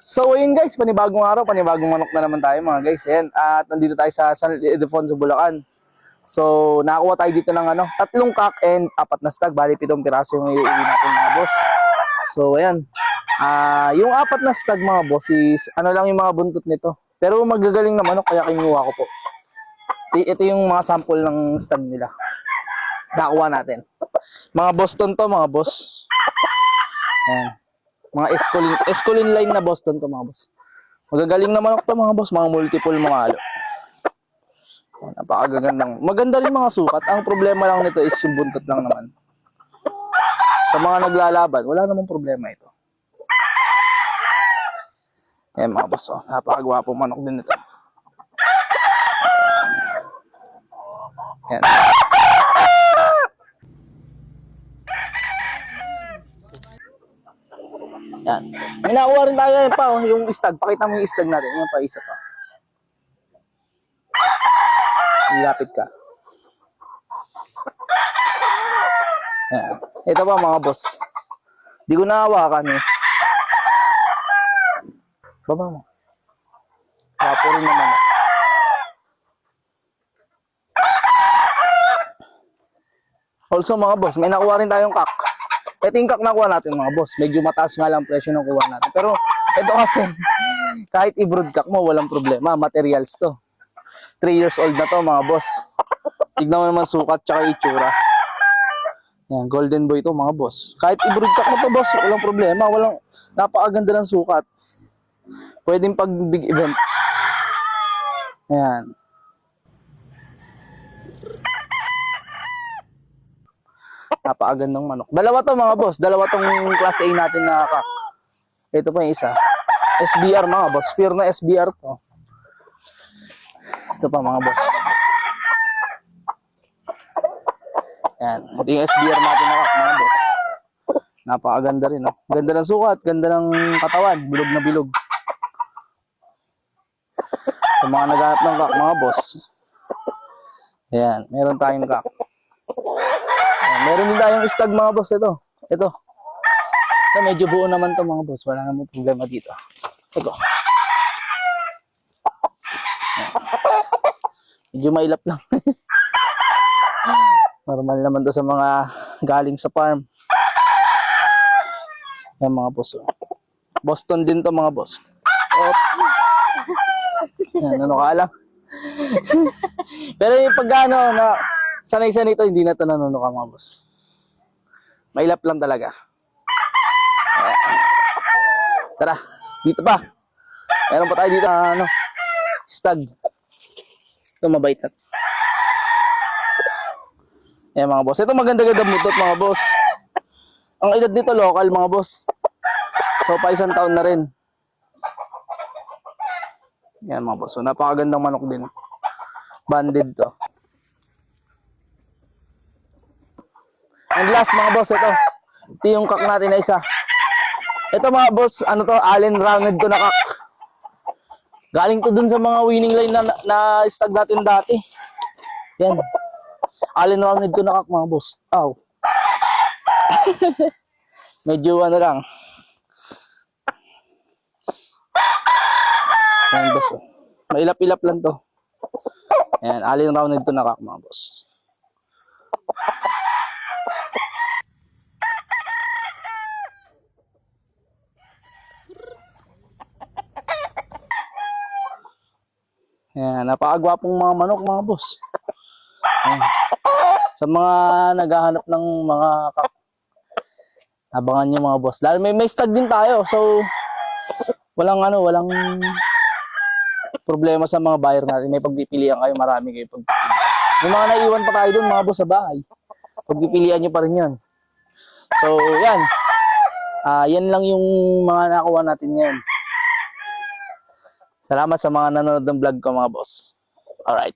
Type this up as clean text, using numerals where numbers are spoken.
So ayun guys, panibagong araw, panibagong manok na naman tayo mga guys. Ayan, at nandito tayo sa San Ildefonso, Bulacan. So nakakuha tayo dito ng 3 cock and 4 na stag. Bali 7 piraso yung iuwi natin mga boss. So ayan, yung 4 na stag mga boss is lang yung mga buntot nito. Pero magagaling na manok kaya kinuha ko po. Ito yung mga sample ng stag nila. Nakakuha natin. Mga Boston to mga boss. Ayan. Mga Escolin line na Boston to mga boss. Magagaling na manok to mga boss. Mga multiple mga alo. Napakagandang. Maganda rin mga sukat. Ang problema lang nito is yung buntot lang naman. Sa mga naglalaban, wala namang problema ito. Ayan mga boss. Napakagwapo manok din ito. Ayan. Yan. May nakuha rin tayo pa, yung stag. Pakita mo yung stag natin. Yan pa, isa pa. Lapit ka. Yan. Ito pa mga boss. Di ko nahawakan eh. Baba mo. Wapo rin naman. Also mga boss, may nakuha rin tayong cock. Ito yung cock nakuha natin mga boss. Medyo mataas nga lang presyo ng kuha natin. Pero ito kasi, kahit i-brood cock mo, walang problema. Materials to. 3 years old na to mga boss. Tignan mo naman sukat tsaka itsura. Yan, golden boy to mga boss. Kahit i-brood cock mo to boss, walang problema. Napakaganda ng sukat. Pwedeng pag big event. Yan. Napakagandang manok. Dalawa to mga boss. Dalawa tong class A natin na cock. Ito pa yung isa. SBR mga boss. Pure na SBR to. Ito pa mga boss. Yan. Ito yung SBR natin na cock mga boss. Napakaganda rin. No? Ganda ng sukat. Ganda ng katawan. Bilog na bilog. Sa mga naghahanap ng cock mga boss. Ayan. Meron tayong cock. Meron din tayong stag mga boss. Ito. Medyo buo naman to mga boss. Wala namang problema dito. Ito. Medyo mailap lang. Normal naman to sa mga galing sa farm. Yan mga boss. Boston din to mga boss. Yan, ano ka lang. Pero yung pagkano na sanay-sanay ito, hindi na ito nanunuka mga boss. Mailap lang talaga. Ayan. Tara, dito pa. Meron pa tayo dito stag. Ito mabait na. Ayan mga boss. Ito maganda-ganda butot mga boss. Ang edad nito local mga boss. So pa 1 taon na rin. Ayan mga boss. So napakagandang manok din. Banded to. And last mga boss, ito yung cock natin na isa. Ito mga boss, Allen rounded to na cock. Galing to dun sa mga winning line na stag natin dati. Yan. Allen rounded to na cock mga boss. Aw. Medyo lang. Yan boss. Mailap-ilap lang to. Yan, Allen rounded to na cock mga boss. Ayan, napakagwapong mga manok mga boss. Ayan. Sa mga naghahanap ng mga cock, abangan nyo mga boss. Dahil may stag din tayo. So, walang problema sa mga buyer natin. May pagpipilian kayo, marami kayo pagpipilian. May mga naiwan pa tayo dun mga boss sa bahay. Pagpipilian nyo pa rin yun. So, yan. Yan lang yung mga nakuha natin ngayon. Salamat sa mga nanonood ng vlog ko mga boss. Alright.